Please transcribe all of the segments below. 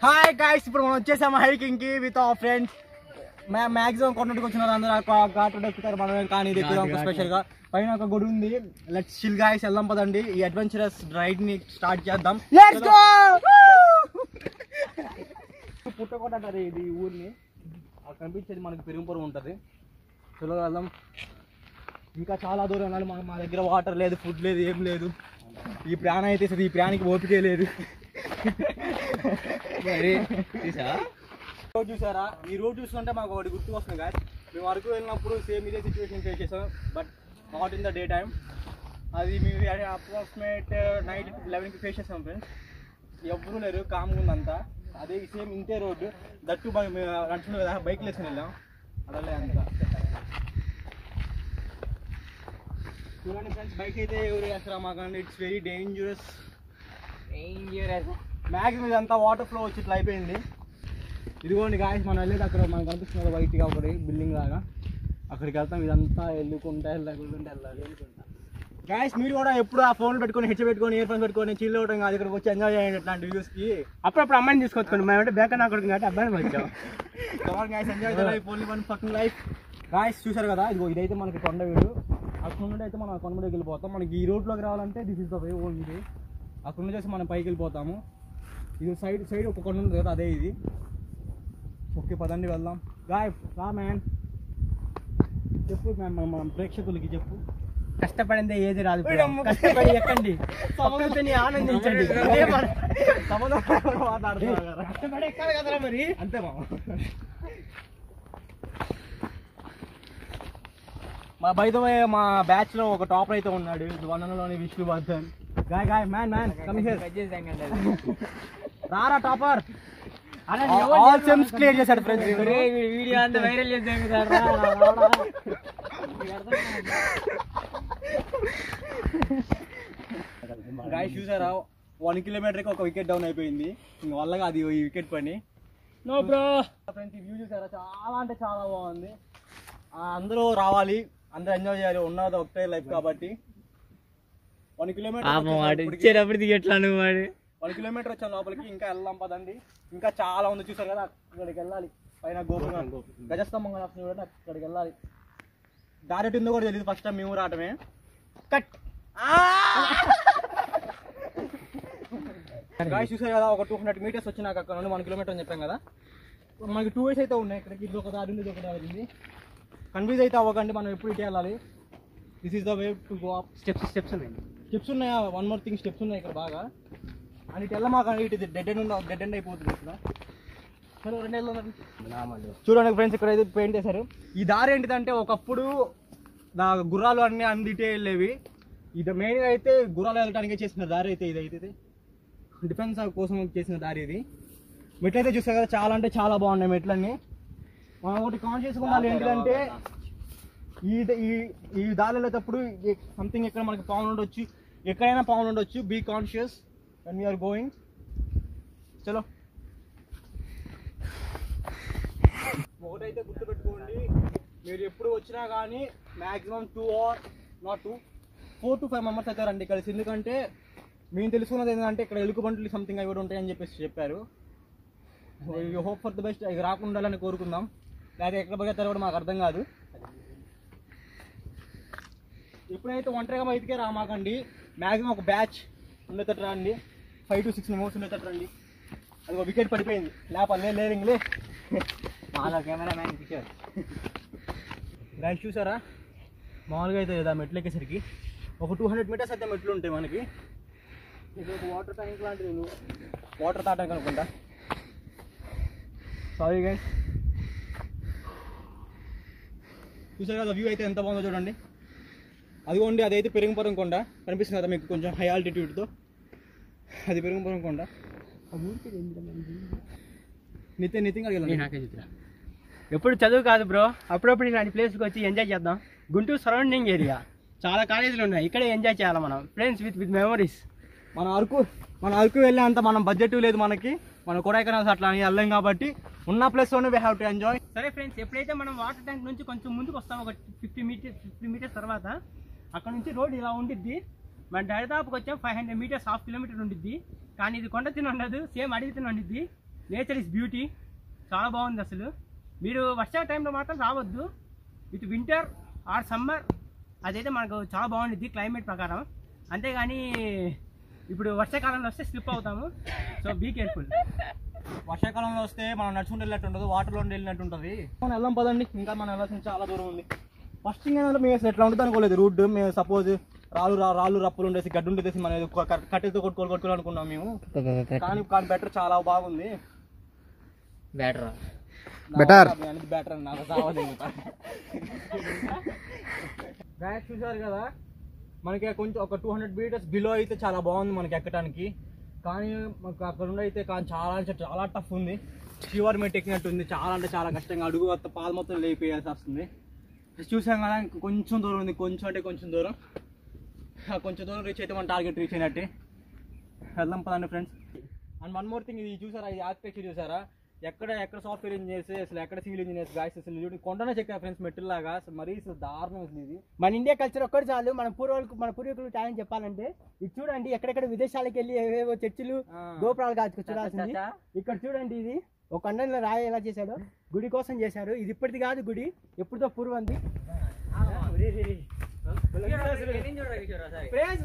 Hi guys, ఇప్పుడు మనం వచ్చేసాము హైకింగ్ కి విత్ అవర్ ఫ్రెండ్స్. మ్యాక్సిమం కొన్నట్టుకు వచ్చినారు అందరూ. ఘాట్ ఎక్కుతారు మనం, కానీ ఇది ఎక్కుదాం స్పెషల్ గా. పైన ఒక గుడి ఉంది. లెట్స్ చిల్ గాయ్స్, వెళ్దాం పదండి. ఈ అడ్వెంచరస్ రైడ్ ని స్టార్ట్ చేద్దాం. Let's go. పుట్టకోట అంటారు ఇది ఊరిని. అక్కడ కనిపించేది మనకి పెరుగుపురం ఉంటుంది. చలో వెళ్దాం. ఇంకా చాలా దూరం వెళ్ళాలి. మా దగ్గర వాటర్ లేదు, ఫుడ్ లేదు, ఏం లేదు. ఈ ప్రాణం అయితే ఈ ప్రాణికి ఓపికే లేదు. రోడ్ చూసారా? ఈ రోడ్ చూస్తుంటే మాకు ఒకటి గుర్తుకు వస్తుంది గాయస్. మేము అరకు వెళ్ళినప్పుడు సేమ్ ఇదే సిచ్యువేషన్ ఫేస్ చేసాం, but not in the day time. అది మేము అప్రాక్సిమేట్ నైట్ 11కి ఫేస్ చేసాం ఫ్రెండ్స్. ఎవ్వరూ లేరు, కామ్గా ఉందంతా. అదే సేమ్ ఇంతే రోడ్డు. దట్టు నడుచుకునే కదా, బైక్లు వేసుకుని వెళ్ళాం. అలా అంతా చూడండి ఫ్రెండ్స్, బైక్ అయితే ఎవరు వేస్తారా మాకండి. It's very dangerous. మ్యాక్సిమం ఇదంతా వాటర్ ఫ్లో వచ్చి ఇట్లా అయిపోయింది. ఇదిగోండి గాయస్, మనం వెళ్ళేది అక్కడ మనకు కనిపిస్తుంది వైట్గా ఒకటి బిల్డింగ్ లాగా. అక్కడికి వెళ్తాం. ఇదంతా వెళ్ళుకుంటా వెళ్ళాలి. గాయస్, మీరు కూడా ఎప్పుడు ఆ ఫోన్ పెట్టుకొని హెడ్ పెట్టుకొని ఇయర్ ఫోన్స్ పెట్టుకొని చిల్ అవడం కాదు, ఇక్కడికి వచ్చి ఎంజాయ్ చేయండి. ఇట్లాంటి వ్యూస్కి అప్పుడప్పుడు అమ్మాయిని తీసుకొచ్చుకోండి. మేమంటే బేకన్ అక్కడికి కాబట్టి అబ్బాయిని వచ్చాం. Come on guys, enjoy the life, only one fucking life. Guys చూసారు కదా, ఇదిగో ఇదైతే మనకి కొండ వీడు. అక్కడ నుండి అయితే మనం కొండ మీదకి వెళ్ళిపోతాం. మనకి ఈ రోడ్లోకి రావాలంటే this is the way only. అక్కడ నుంచి వచ్చి మనం పైకి వెళ్ళిపోతాము. ఇది సైడ్ ఒక కొండ ఉంది కదా, అదే ఇది. ఓకే పదండి వెళ్దాం. గాయ్ రా మ్యాన్, చెప్పు మన ప్రేక్షకులకి చెప్పు. కష్టపడిందే ఏది రాదు, కష్టపడి ఎక్కండి, సముద్రాన్ని ఆనందించండి. కష్టపడి ఎక్కాలి కదరా మరి, అంతే మా బయట మా బ్యాచ్ లో ఒక టాపర్ అయితే ఉన్నాడు, వనంలోని Vishnuvardhan. Guy man come here. రారా టాపర్. ఆల్ సెమ్స్ క్లియర్ చేశాడు ఫ్రెండ్స్. వీడియో అంతా వైరల్ చేద్దాం కదా. గాయస్ చూసారా, 1 కిలోమీటర్కి ఒక వికెట్ డౌన్ అయిపోయింది. ఇంక వల్లగా అది ఈ వికెట్ పని. నో బ్రో ఫ్రెండ్స్, వ్యూ చూసారా, చాలా అంటే చాలా బాగుంది. అందరూ రావాలి, అందరూ ఎంజాయ్ చేయాలి. ఉన్నది ఒకటే లైఫ్ కాబట్టి 1 కిలోమీటర్ వచ్చేటప్పుడు 1 కిలోమీటర్ వచ్చాం లోపలికి. ఇంకా వెళ్దాం పదండి. ఇంకా చాలా ఉంది చూసారు కదా, అక్కడికి వెళ్ళాలి. పైన గోపురం గజస్తంభం కదా చూడండి, అక్కడికి వెళ్ళాలి. డైరెక్ట్ ఉందో కూడా తెలియదు, ఫస్ట్ టైం మేము రావటమే. కట్ గాయస్ చూసారు కదా, ఒక 200 మీటర్స్ వచ్చినాక అక్కడ నుండి 1 కిలోమీటర్ అని చెప్పాం కదా. మనకి 2 వేస్ అయితే ఉన్నాయి. ఇక్కడికి ఇది ఒక దారి ఉంది, ఇది ఒక దారి ఉంది. కన్ఫ్యూజ్ అయితే అవ్వకండి, మనం ఎప్పుడు ఇటు వెళ్ళాలి. This is the way to go up. Steps ఉన్నాయా? వన్ మోర్ థింగ్, స్టెప్స్ ఉన్నాయి ఇక్కడ బాగా. అని ఇటు వెళ్ళమాకండి, ఇటు డెడ్ ఎండ్ అయిపోతుంది ఇక్కడ. సరే 2 వెళ్ళండి. చూడండి ఫ్రెండ్స్, ఇక్కడ అయితే పెయింట్ చేశారు. ఈ దారి ఏంటిదంటే, ఒకప్పుడు గుర్రాలు అన్ని ఇటే వెళ్ళేవి. ఇది మెయిన్గా అయితే గుర్రాలు వెళ్ళడానికి చేసిన దారి అయితే ఇదైతే డిఫెన్స్ కోసం చేసిన దారి ఇది. మెట్లు అయితే చూస్తారు కదా, చాలా అంటే చాలా బాగున్నాయి మెట్లన్నీ. మనం ఒకటి కాన్షియస్గా ఉండాలి ఏంటంటే, ఈ దారి వెళ్ళేటప్పుడు సంథింగ్ ఎక్కడ మనకి పావులు ఉండొచ్చు, ఎక్కడైనా పావులు ఉండొచ్చు. Be conscious when we are going. చలో ఒకటైతే గుర్తుపెట్టుకోండి, మీరు ఎప్పుడు వచ్చినా కానీ మ్యాక్సిమం 4 to 5 మెంబర్స్ అయితే రండి కలిసి. ఎందుకంటే మేము తెలుసుకున్నది ఏంటంటే, ఇక్కడ ఎలుగుబంట్లు సంథింగ్ అవి కూడా ఉంటాయని చెప్పారు. Hope for the best. ఇవి రాకుండా ఉండాలని కోరుకుందాం. లేకపోతే ఎక్కడ పోగేస్తారో కూడా మాకు అర్థం కాదు. ఎప్పుడైతే ఒంటరిగా బయటికే రామాకండి. మ్యాక్సిమం ఒక బ్యాచ్ ఉండేటట్టు రండి. 5 to 6 మెంబర్స్ ఉండేటట్టు రండి. అది ఒక వికెట్ పడిపోయింది. లేరింగ్లే మాలో కెమెరా మ్యాన్ కిషోర్. గాయస్ చూసారా, మామూలుగా అయితే లేదా మెట్లు ఎక్కేసరికి ఒక 200 మీటర్స్ అయితే మెట్లు ఉంటాయి మనకి. ఇది ఒక వాటర్ ట్యాంక్ లాంటిది, వాటర్ తాటానికి అనుకుంటా. సారీ గైస్, చూసారు కదా వ్యూ అయితే ఎంత బాగుందో చూడండి. అదిగోండి, అదైతే పెరుగుపురం కొండ కనిపిస్తుంది కదా మీకు, కొంచెం హై ఆల్టిట్యూడ్తో. అది పెరుగుపురం కొండ. నితిన్ అడిగాను. ఎప్పుడు చదువు కాదు బ్రో, అప్పుడప్పుడు ఇలాంటి ప్లేస్కి వచ్చి ఎంజాయ్ చేద్దాం. గుంటూరు సరౌండింగ్ ఏరియా చాలా కాలేజీలు ఉన్నాయి, ఇక్కడే ఎంజాయ్ చేయాలి మనం ఫ్రెండ్స్ విత్ మెమరీస్. మన అరకు వెళ్ళే అంత మనం బడ్జెట్ లేదు మనకి. మనం కొడైకెనాల్ అట్లా అని వెళ్ళాం కాబట్టి ఉన్న ప్లేస్లోనే వీ హ్యావ్ టు ఎంజాయ్. సరే ఫ్రెండ్స్, ఎప్పుడైతే మనం వాటర్ ట్యాంక్ నుంచి కొంచెం ముందుకు వస్తాం, ఒక 50 మీటర్స్ తర్వాత అక్కడ నుంచి రోడ్ ఇలా ఉండిద్ది. మన దరిదాపుకి వచ్చాం 500 మీటర్స్, 1/2 కిలోమీటర్ ఉండిద్ది. కానీ ఇది కొండ తిని ఉండదు, సేమ్ అడవి తిని ఉండిద్ది. నేచర్ ఇస్ బ్యూటీ, చాలా బాగుంది అసలు. మీరు వర్షా టైంలో మాత్రం రావద్దు, ఇటు వింటర్ ఆర్ సమ్మర్ అదైతే మనకు చాలా బాగుంటుంది క్లైమేట్ ప్రకారం. అంతేగాని ఇప్పుడు వర్షాకాలంలో వస్తే స్లిప్ అవుతాము, సో బీ కేర్ఫుల్. వర్షాకాలంలో వస్తే మనం నడుచుకుంటూ వెళ్ళినట్టు ఉండదు, వాటర్లో వెళ్ళినట్టు ఉంటుంది. మనం వెళ్దాం పదండి, ఇంకా మనం వెళ్ళాల్సిన చాలా దూరం ఉంది. ఫస్ట్ ఏంటంటే మేము అసలు ఎట్లా ఉంటుంది అనుకోలేదు రూట్. మేము సపోజ్ రాళ్ళు రప్పులు ఉండేసి గడ్డి ఉండేసి మనం కట్టెలతో కొట్టుకోవాలి అనుకున్నాం మేము. కానీ బెటర్, చాలా బాగుంది. బెటర్ నాకు చూసారు కదా, మనకి కొంచెం ఒక 200 మీటర్స్ బిలో అయితే చాలా బాగుంది మనకి ఎక్కడానికి. కానీ మాకు అక్కడ ఉండి అయితే చాలా అంటే చాలా టఫ్ ఉంది. షివర్ మీద ఎక్కినట్టు ఉంది, చాలా అంటే చాలా కష్టంగా. అడుగు పాలు మొత్తం లేపేయాల్సి వస్తుంది. చూసాం కదా, కొంచెం దూరం ఉంది, కొంచెం అంటే కొంచెం దూరం. కొంచెం దూరం రీచ్ అయితే మన టార్గెట్ రీచ్ అయినట్టే. వెళ్దాం పదండి friends. And one more thing, ఇది చూసారా, ఇది ఆర్కిటెక్చర్ చూసారా, ఎక్కడ సాఫ్ట్వేర్ ఇంజనీర్స్, అసలు ఎక్కడ సివిల్ ఇంజనీర్స్ గాయస్, అసలు చూడండి కొండనే చెక్కారు ఫ్రెండ్స్ మెట్టులాగా. అసలు మరీ అసలు దారుణం అసలు ఇది. మన ఇండియా కల్చర్ ఒక్కటి చాలు, మన పూర్వీకులు టాలెంట్ చెప్పాలంటే. ఇది చూడండి, ఎక్కడెక్కడ విదేశాలకు వెళ్ళి ఏవేవో చర్చిలు గోపురాలు కాచుకు చూడాల్సింది. ఇక్కడ చూడండి, ఇది ఒక కొండలో రాయి ఎలా చేశాడు, గుడి కోసం చేశారు. ఇది ఇప్పటిది కాదు, గుడి ఎప్పుడుతో పూర్వంది.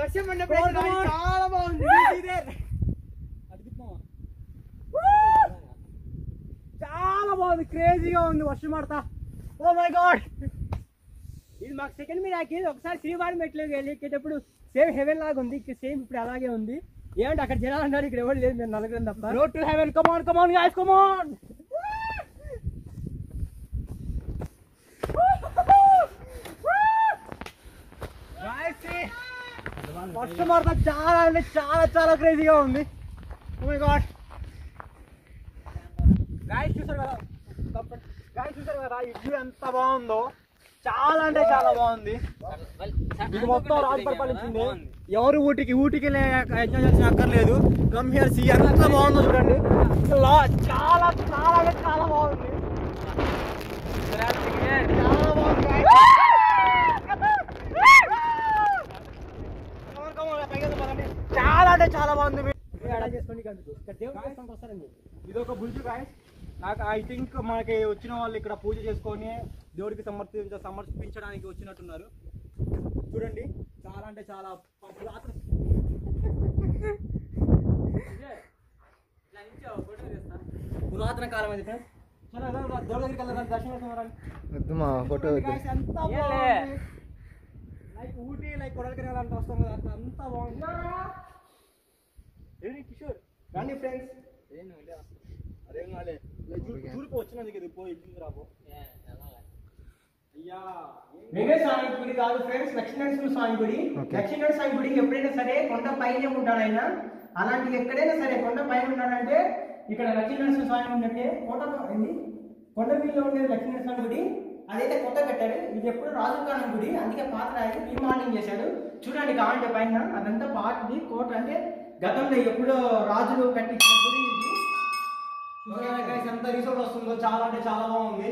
వర్షం చాలా బాగుంది, చాలా బాగుంది, క్రేజీగా ఉంది. వర్షం పడతా, ఓ మై గాడ్. ఇది మాకు సెకండ్ మిరాకిల్. ఒకసారి శ్రీవారి మెట్లు ఎక్కేటప్పుడు సేమ్ హెవెన్ లాగా ఉంది, సేమ్ ఇప్పుడు అలాగే ఉంది. ఏమంటే అక్కడ జనాలు అన్నారు, ఇక్కడ ఎవరు లేదు, మేము నలుగురం తప్ప. Road to heaven, come on come on guys, come on. వర్షం పడతా చాలా అంటే చాలా చాలా క్రేజీగా ఉంది. Oh my God. గాయస్ చూసారు కదా, ఇడ్లీ ఎంత బాగుందో, చాలా అంటే చాలా బాగుంది. ఇది మొత్తం రాజు పరిపాలించింది. ఎవరు ఊటీకి ఎంజాయ్ చేసిన అక్కర్లేదు. కమ్ హియర్ సీ, ఎంత బాగుందో చూడండి. చాలా చాలా అంటే చాలా బాగుంది, చాలా బాగుంది. చాలా అంటే చాలా బాగుంది. ఇది ఒక బుల్జు గాయస్. నాకు ఐ థింక్ మనకి వచ్చిన వాళ్ళు ఇక్కడ పూజ చేసుకొని దేవుడికి సమర్పించడానికి వచ్చినట్టున్నారు. చూడండి, చాలా అంటే చాలా పురాతన కాలం అది ఫ్రెండ్స్. చాలా దేవుడి దగ్గరికి వెళ్ళాలి, దర్శనం చేసుకున్నారండి. లైక్ ఊటీ, లైక్ కొడైకెనాల్ అంటే వస్తాం కదా, అంతా బాగుంది. కిషోర్ రండి ఫ్రెండ్స్. అదేం కాలే, చూడిపో వచ్చినందుకు ఇది పోయి రాబో. వెంకటేశ్వర స్వామి గుడి కాదు ఫ్రెండ్స్, లక్ష్మీనరసింహ స్వామి గుడి. లక్ష్మీనరసింహ స్వామి గుడి ఎప్పుడైనా సరే కొండ పైనే ఉంటాడు ఆయన. అలాంటి ఎక్కడైనా సరే కొండ పైన ఉన్నాడంటే ఇక్కడ లక్ష్మీనరసింహ స్వామి ఉన్నట్టే. కొండ మీద ఉండేది లక్ష్మీనరసింహ స్వామి గుడి, అదైతే కొత్త కట్టాడు. ఇది ఎప్పుడు రాజుకాలం గుడి, అందుకే పాత రాయి రీమాడలింగ్ చేశాడు. చూడండి కావాలంటే పైన అదంతా పాతది కోట, అంటే గతంలో ఎప్పుడో రాజులు కట్టించిన గుడి ఇది. ఎంత రిసార్ట్ వస్తుందో, చాలా అంటే చాలా బాగుంది.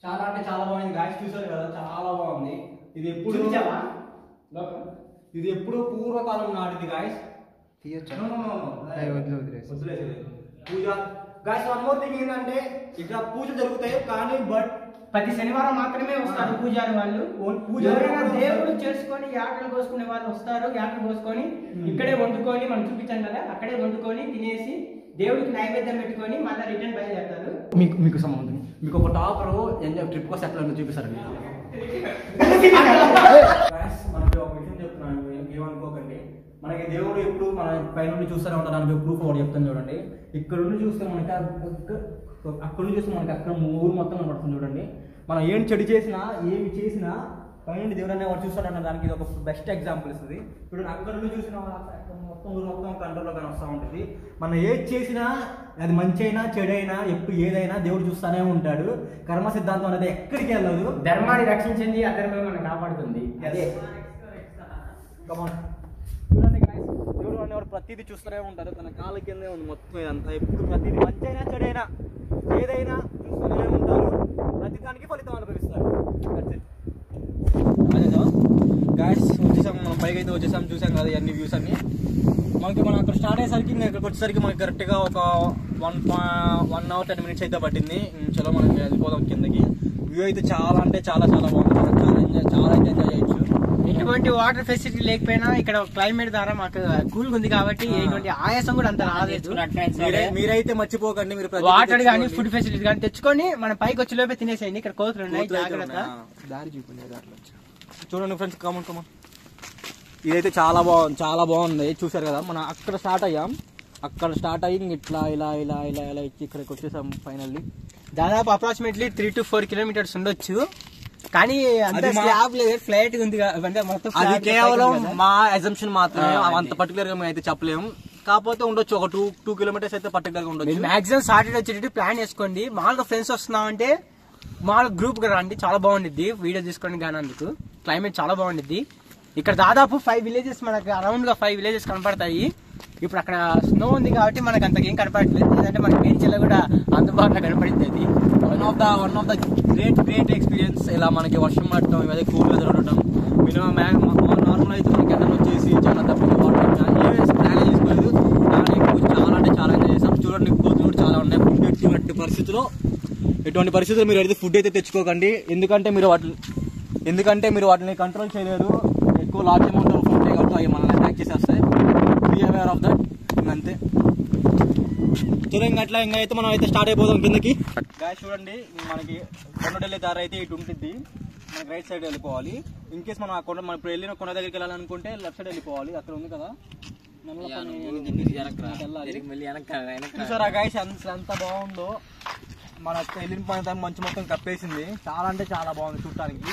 చాలా అంటే చాలా బాగుంది గాయస్, చూసారు కదా, చాలా బాగుంది. ఇది ఎప్పుడు పూర్వకాలం నాటిది గాయస్. పూజ గాయస్. వన్ మోర్ థింగ్ ఏంటంటే, ఇక్కడ పూజలు జరుగుతాయి కానీ ప్రతి శనివారం మాత్రమే వస్తారు పూజారి వాళ్ళు. దేవుడు చేసుకొని యాటలు కోసుకునే వాళ్ళు వస్తారు. యాటలు కోసుకొని ఇక్కడే వండుకొని, మనం చూపించాం కదా, అక్కడే వండుకొని తినేసి దేవుడికి నైవేద్యం పెట్టుకొని మళ్ళీ రిటర్న్ బయలుదేరుతారు. మీకు సంబంధం, మీకు ఒక టాపర్ ఎంజాయ్ ట్రిప్ కోసం ఎట్లా చూపిస్తారండి. మనకి ఒక విషయం చెప్తున్నాను, ఏమనుకోకండి. మనకి దేవుడు ఎప్పుడు మన పై నుండి చూస్తూనే ఉంటారు. దానికి ప్రూఫ్ ఒకటి చెప్తాను చూడండి. ఇక్కడ నుండి చూస్తే మనకి అక్కడ నుంచి చూస్తే మనకి అక్కడ ఊరు మొత్తం కనబడుతుంది చూడండి. మనం ఏమి చేసినా పైనుండి దేవుడు అనేవాడు చూస్తాడన్న దానికి ఇది ఒక బెస్ట్ ఎగ్జాంపుల్ ఇస్తుంది. ఇప్పుడు అక్కడ నుండి చూసిన మొత్తం ఊరు మొత్తం కంట్రోల్లో కానీ వస్తూ ఉంటుంది. మనం ఏది చేసినా, అది మంచి అయినా చెడైనా, ఎప్పుడు ఏదైనా దేవుడు చూస్తూనే ఉంటాడు. కర్మ సిద్ధాంతం అనేది ఎక్కడికి వెళ్ళదు. ధర్మాన్ని రక్షించింది, అధర్మం మనం కాపాడుతుంది. అదే చూడండి గాయ్స్, దేవుడు అనేవాడు ప్రతిదీ చూస్తూనే ఉంటారు. తన కాళ్ళ కిందే ఉంది మొత్తం ఇదంతా. ఎప్పుడు ప్రతిదీ మంచి అయినా చెడైనా ఏదైనా చూస్తూనే ఉంటారు. ప్రతి దానికి ఫలితం అనుభవిస్తారు. గాయస్ వచ్చేసాం, మనం పైకి అయితే వచ్చేసాం, చూసాం కదా ఇవన్నీ వ్యూస్ అన్ని. మనం అక్కడ స్టార్ట్ అయ్యేసరికి ఇంకా ఇక్కడికి వచ్చేసరికి మనకి కరెక్ట్గా ఒక 1 hour 10 minutes అయితే పట్టింది. చలో మనం వెళ్ళిపోదాం కిందకి. వ్యూ అయితే చాలా అంటే చాలా చాలా బాగుంది, చాలా అయితే ఎంజాయ్ చేయొచ్చు. ఎటువంటి వాటర్ ఫెసిలిటీ లేకపోయినా ఇక్కడ క్లైమేట్ ద్వారా మాకు కూల్గా ఉంది కాబట్టి ఎటువంటి ఆయాసం కూడా అంత రాలేదు. మీరైతే మర్చిపోకండి, మీరు వాటర్ కానీ ఫుడ్ ఫెసిలిటీ కానీ తెచ్చుకొని మన పైకి వచ్చే లోపే తినేసేయండి. ఇక్కడ కోతులు ఉన్నాయి, జాగ్రత్త. దారి చూడండి ఫ్రెండ్స్, కామన్ కామన్. ఇదైతే చాలా బాగుంది, చూసారు కదా. మనం అక్కడ స్టార్ట్ అయ్యాం, అక్కడ స్టార్ట్ అయ్యి ఇట్లా ఇలా ఇలా ఇలా ఇలా ఇచ్చి ఇక్కడికి వచ్చేసాం ఫైనల్లీ. దాదాపు అప్రాక్సిమేట్లీ 3 to 4 kilometers ఉండొచ్చు. కానీ అంత స్లాబ్ లేదు, ఫ్లాట్ ఉంది అంటే మొత్తం. అది కేవలం మా అజంప్షన్ మాత్రమే, అంత పర్టికులర్ గా మేము అయితే చెప్పలేము. కాకపోతే ఉండొచ్చు ఒక 2 kilometers అయితే పర్టికులర్ గా ఉండొచ్చు. మాక్సిమం సాటర్డే వచ్చేటట్టు ప్లాన్ చేసుకోండి. మామూలుగా ఫ్రెండ్స్ వస్తున్నామంటే మామూలుగా గ్రూప్ గా రండి, చాలా బాగుండిద్ది. వీడియో తీసుకోండి కానీ అందుకు క్లైమేట్ చాలా బాగుండిద్ది. ఇక్కడ దాదాపు 5 villages మనకు అరౌండ్ గా 5 villages కనపడతాయి. ఇప్పుడు అక్కడ స్నో ఉంది కాబట్టి మనకు అంతకేం కనపడట్లేదు, లేదంటే మనకి బీచ్లో కూడా అందుబాటులో కనపడింది. అది one of the great experience. ఇలా మనకి వర్షం పడటం, ఇవన్నీ కూల్ వెదర్ ఉండటం. మినిమం నార్మల్ అయితే మనకి ఎండలు వచ్చేసి చాలా తక్కువ వాటర్ ఏమేసి ప్లాన్ చేసుకోలేదు. చాలా అంటే చాలా ఎంజాయ్ చేసాం. చూడండి కోతులు కూడా చాలా ఉన్నాయి. ఫుడ్ ఎటువంటి పరిస్థితుల్లో మీరు అయితే ఫుడ్ అయితే తెచ్చుకోకండి, ఎందుకంటే మీరు వాటిని కంట్రోల్ చేయలేరు. ఎక్కువ లార్జ్ అమౌంట్ ఆఫ్ ఫుడ్ కాబట్టి అవి మనల్ని అటాక్ చేసేస్తాయి. Be aware of that. అంతే. చలో ఇంకా అట్లా ఇంకా అయితే మనం అయితే స్టార్ట్ అయిపోదాం కిందకి. గాయస్ చూడండి, మనకి కొండెళ్ళే దారి అయితే ఇటు ఉంటుంది, మనకి రైట్ సైడ్ వెళ్ళిపోవాలి. ఇన్ కేస్ మనం మనం ఇప్పుడు వెళ్ళిన కొండ దగ్గరికి వెళ్ళాలనుకుంటే లెఫ్ట్ సైడ్ వెళ్ళిపోవాలి. అక్కడ ఉంది కదా చూసారా గాయస్ ఎంత బాగుందో. మన వెళ్ళిన పని మంచు మొత్తం కప్పేసింది, చాలా అంటే చాలా బాగుంది చూడటానికి.